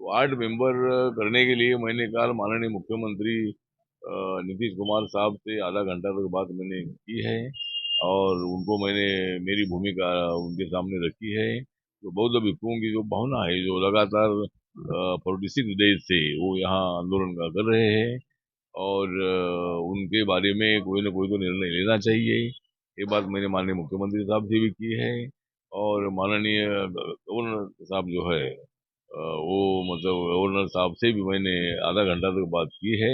Ward member करने के लिए मैंने कल माननीय मुख्यमंत्री नीतीश कुमार साहब से आधा घंटा तक बात मैंने की है और उनको मैंने मेरी भूमिका उनके सामने रखी है। तो बौद्ध भिक्षुओं की जो भावना है, जो लगातार 46 डेज से वो यहाँ आंदोलन कर रहे हैं और उनके बारे में कोई ना कोई तो निर्णय लेना चाहिए। ये बात मैंने माननीय मुख्यमंत्री साहब से भी की है और माननीय गवर्नर साहब जो है वो मतलब गवर्नर साहब से भी मैंने आधा घंटा तक बात की है।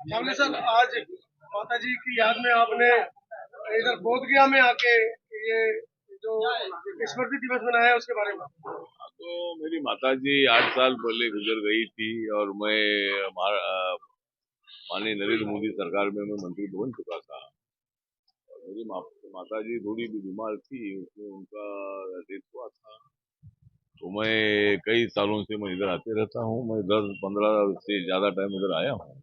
सामने सर, आज माता जी की याद में आपने इधर बोध गया में आके ये जो स्मृति दिवस मनाया है उसके बारे में। तो मेरी माता जी 8 साल पहले गुजर गई थी और मैं माननीय नरेंद्र मोदी सरकार में मैं मंत्री बन चुका था। मेरी माता जी थोड़ी भी बीमार थी, उसमें उनका डेथ हुआ था। तो मैं कई सालों से मैं इधर आते रहता हूँ। मैं 10-15 से ज्यादा टाइम इधर आया हूँ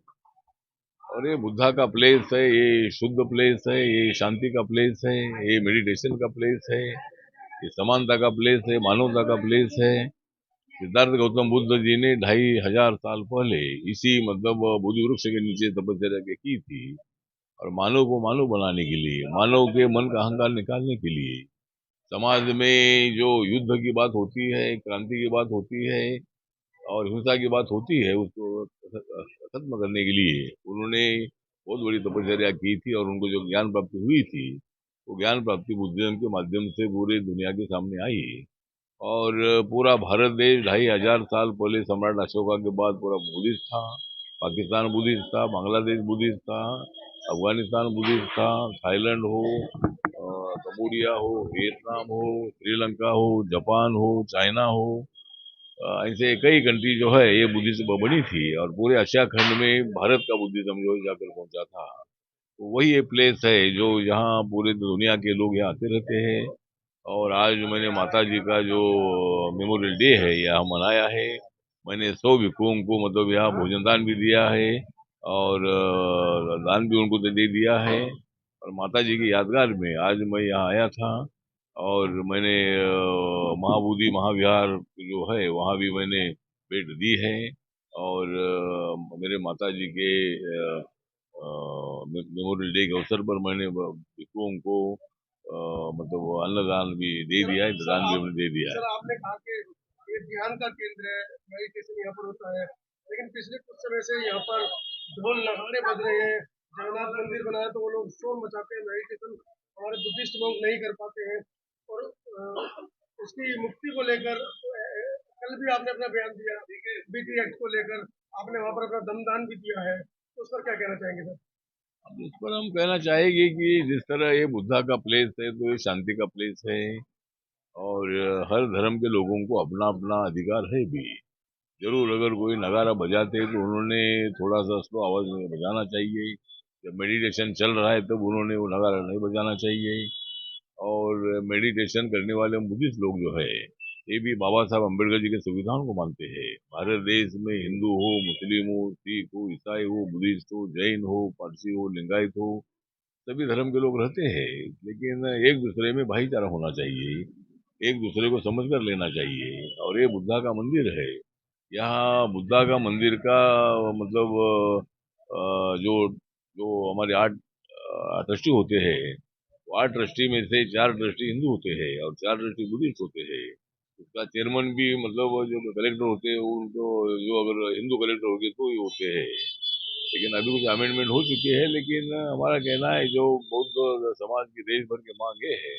और ये बुद्धा का प्लेस है, ये शुद्ध प्लेस है, ये शांति का प्लेस है, ये मेडिटेशन का प्लेस है, ये समानता का प्लेस है, मानवता का प्लेस है। सिद्धार्थ गौतम बुद्ध जी ने 2500 साल पहले इसी मतलब बोधि वृक्ष के नीचे तपस्या की थी और मानव को मानव बनाने के लिए, मानव के मन का अहंकार निकालने के लिए, समाज में जो युद्ध की बात होती है, क्रांति की बात होती है और हिंसा की बात होती है, उसको खत्म करने के लिए उन्होंने बहुत बड़ी तपस्या की थी और उनको जो ज्ञान प्राप्ति हुई थी, वो ज्ञान प्राप्ति बुद्धिज्म के माध्यम से पूरे दुनिया के सामने आई और पूरा भारत देश 2500 साल पहले सम्राट अशोका के बाद पूरा बुद्धिस्ट था। पाकिस्तान बुद्धिस्ट था, बांग्लादेश बुद्धिस्ट था, अफगानिस्तान बुद्धिस्ट था, थाईलैंड हो, कंबोडिया हो, वियतनाम हो, श्रीलंका हो, जापान हो, चाइना हो, ऐसे कई कंट्री जो है ये बुद्धिज्म बनी थी और पूरे एशिया खंड में भारत का बुद्धिज्म जो है जाकर पहुंचा था। तो वही एक प्लेस है जो यहाँ पूरे दुनिया के लोग यहाँ आते रहते हैं और आज मैंने माता जी का जो मेमोरियल डे है यहाँ मनाया है। मैंने 100 भिक्षुओं को मतलब यहाँ भोजन दान भी दिया है और दान भी उनको दे दिया है और माता जी की यादगार में आज मैं यहाँ आया था और मैंने महाबोधि महाविहार जो है वहाँ भी मैंने भेंट दी है और मेरे माता जी के मेमोरियल डे के अवसर पर मैंने भिक्षुओं को मतलब अन्नदान भी दे दिया है, दान भी हमने दे दिया है। सर, आपने कहा कि ये ध्यान का केंद्र है, मेडिटेशन यहाँ पर होता है, लेकिन पिछले कुछ समय से यहाँ पर ढोल नगाड़े बज रहे हैं। जगन्नाथ मंदिर बनाया तो वो लोग शोर मचाते हैं, मेडिटेशन हमारे बुद्धिस्ट लोग नहीं कर पाते हैं और उसकी मुक्ति को लेकर कल भी आपने अपना बयान दिया बीटी एक्ट को लेकर, आपने वहाँ पर अपना दमदान भी दिया है, तो उस पर क्या कहना चाहेंगे सर? अब इस पर हम कहना चाहेंगे कि जिस तरह ये बुद्धा का प्लेस है तो ये शांति का प्लेस है और हर धर्म के लोगों को अपना अपना अधिकार है भी। जरूर अगर कोई नगारा बजाते तो उन्होंने थोड़ा सा स्लो आवाज में बजाना चाहिए। जब मेडिटेशन चल रहा है तब उन्होंने वो नगारा नहीं बजाना चाहिए और मेडिटेशन करने वाले बुद्धिस्ट लोग जो है ये भी बाबा साहब अम्बेडकर जी के संविधान को मानते हैं। भारत देश में हिंदू हो, मुस्लिम हो, सिख हो, ईसाई हो, बुद्धिस्ट हो, जैन हो, पारसी हो, लिंगायत हो, सभी धर्म के लोग रहते हैं, लेकिन एक दूसरे में भाईचारा होना चाहिए, एक दूसरे को समझ कर लेना चाहिए। और ये बुद्धा का मंदिर है, यहाँ बुद्धा का मंदिर का मतलब जो जो हमारे 8 ट्रस्टी होते हैं, वो 8 ट्रस्टी में से 4 ट्रस्टी हिंदू होते हैं और 4 ट्रस्टी बुद्धिस्ट होते हैं। उसका चेयरमैन भी मतलब जो कलेक्टर होते हैं उनको जो अगर हिंदू कलेक्टर होंगे तो ही होते हैं। लेकिन अभी कुछ अमेंडमेंट हो चुकी है, लेकिन हमारा कहना है जो बौद्ध समाज की देश भर की मांग ये है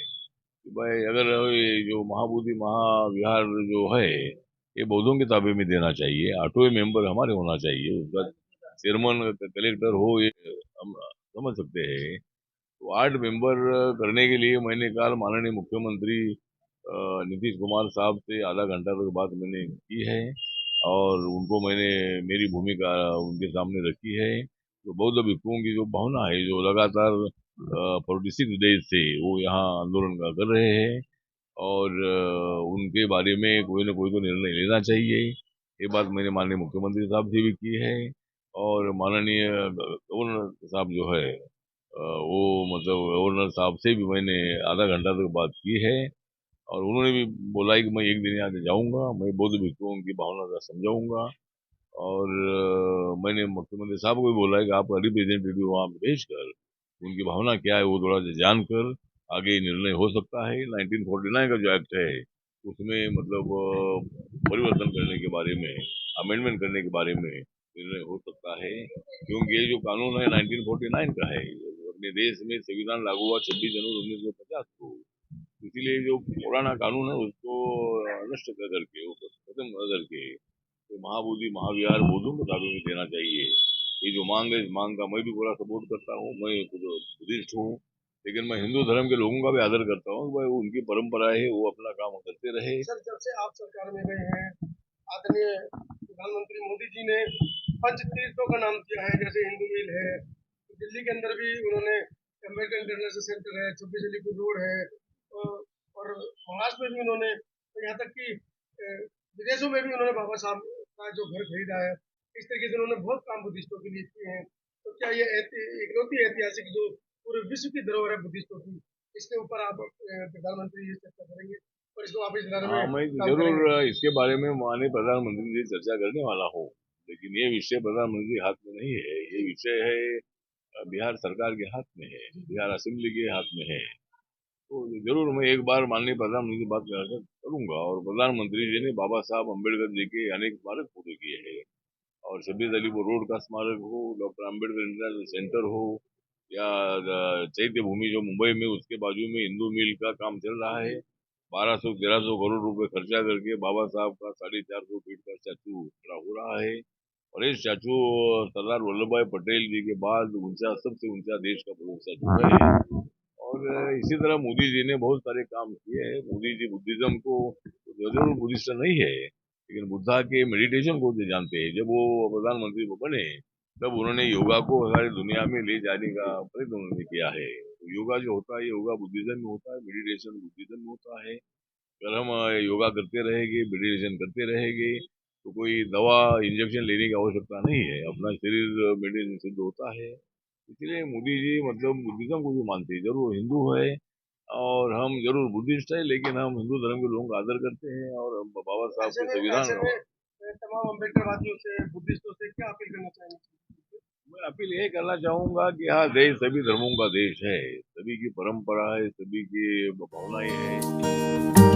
कि भाई अगर ये जो महाबोधि महाविहार जो है ये बौद्धों के ताबे में देना चाहिए, ऑटो मेंबर हमारे होना चाहिए, उसका चेयरमैन कलेक्टर हो ये हम समझ सकते हैं। तो 8 मेंबर करने के लिए मैंने कल माननीय मुख्यमंत्री नीतीश कुमार साहब से आधा घंटा तक बात मैंने की है और उनको मैंने मेरी भूमिका उनके सामने रखी है। तो बौद्ध भिक्षुओं की जो भावना है, जो लगातार 46 डेज से वो यहाँ आंदोलन कर रहे हैं और उनके बारे में कोई ना कोई तो निर्णय लेना चाहिए। ये बात मैंने माननीय मुख्यमंत्री साहब से भी की है और माननीय गवर्नर साहब जो है वो मतलब गवर्नर साहब से भी मैंने आधा घंटा तक बात की है और उन्होंने भी बोला है कि मैं एक दिन यहाँ जाऊंगा, मैं बौद्ध भिक्षुओं की भावना का समझाऊंगा और मैंने मुख्यमंत्री साहब को भी बोला है कि आप रिप्रेजेंटेटिव वहाँ भेजकर उनकी भावना क्या है वो थोड़ा सा जानकर आगे निर्णय हो सकता है। 1949 का जो एक्ट है उसमें मतलब परिवर्तन करने के बारे में, अमेंडमेंट करने के बारे में निर्णय हो सकता है, क्योंकि ये जो कानून है 1949 का है। अपने देश में संविधान लागू हुआ 26 जनवरी 1950 को। इसीलिए जो पुराना कानून है उसको नष्ट कर करके, वो खत्म कर करके तो महाबोधि महाविहार बोधों को दावे में देना चाहिए। ये जो मांग है, इस मांग का मैं भी पूरा सपोर्ट करता हूँ। मैं खुद बुद्धिस्ट हूँ, लेकिन मैं हिंदू धर्म के लोगों का भी आदर करता हूँ। भाई उनकी परंपरा है, वो अपना काम करते रहे। सर, जब से आप सरकार में गए हैं, आदरणीय प्रधानमंत्री मोदी जी ने पंच तीर्थों का नाम दिया है, जैसे हिंदू मिल है, दिल्ली के अंदर भी उन्होंने अम्बेडकर इंटरनेशनल सेंटर है, 26 अलीपुर रोड है, और महाराष्ट्र में भी उन्होंने, यहाँ तक कि विदेशों में भी उन्होंने बाबा साहब का जो घर खरीदा है। इस तरीके से उन्होंने बहुत काम बुद्धिस्टों के लिए किए हैं। तो क्या ये इकलौती ऐतिहासिक जो पूरे विश्व की धरोहर है बुद्धिस्टों की, इसके ऊपर आप प्रधानमंत्री जी चर्चा करेंगे और इसको आप इस बारे हाँ, में मैं काम जरूर करेंगे? इसके बारे में माननीय प्रधानमंत्री जी से चर्चा करने वाला हूँ, लेकिन ये विषय प्रधानमंत्री के हाथ में नहीं है। ये विषय है बिहार सरकार के हाथ में है, बिहार असेंबली के हाथ में है। तो जरूर मैं एक बार माननीय प्रधानमंत्री से बात करूंगा और प्रधानमंत्री जी ने बाबा साहब अम्बेडकर जी के अनेक स्मारक पूरे किए हैं और 26 अलीपुर रोड का स्मारक हो, डॉक्टर अम्बेडकर इंटरनेशनल सेंटर हो या चैत्य भूमि जो मुंबई में उसके बाजू में हिंदू मिल का काम चल रहा है। 1200-1300 करोड़ रुपए खर्चा करके बाबा साहब का 450 फीट का स्टैचू खड़ा हो रहा है और ये स्टैचू सरदार वल्लभ भाई पटेल जी के बाद ऊंचा, सबसे ऊंचा देश का प्रमुख स्टैचू है। और इसी तरह मोदी जी ने बहुत सारे काम किए हैं। मोदी जी बुद्धिज्म को जरूर बुद्धिस्ट नहीं है, लेकिन बुद्धा के मेडिटेशन को भी जानते हैं। जब वो प्रधानमंत्री को बने तब उन्होंने योगा को सारी दुनिया में ले जाने का प्रयत्न उन्होंने किया है। तो योगा जो होता है, योगा बुद्धिज्म में होता है, मेडिटेशन बुद्धिज्म में होता है। अगर हम योगा करते रहेंगे, मेडिटेशन करते रहेंगे तो कोई दवा इंजेक्शन लेने की आवश्यकता नहीं है, अपना शरीर मेडिटेशन सिद्ध होता है। इसलिए मोदी जी मतलब बुद्धिज्म को भी मानते हैं। जरूर हिंदू है और हम जरूर बुद्धिस्ट है, लेकिन हम हिंदू धर्म के लोगों का आदर करते हैं और हम बाबा साहब ऐसे के में संविधान ऐसे में तमाम अम्बेडकरवादियों से, बुद्धिस्टों से क्या अपील करना चाहेंगे? मैं अपील यही करना चाहूंगा कि हाँ, देश सभी धर्मों का देश है, सभी की परंपरा है, सभी की भावनाएं हैं।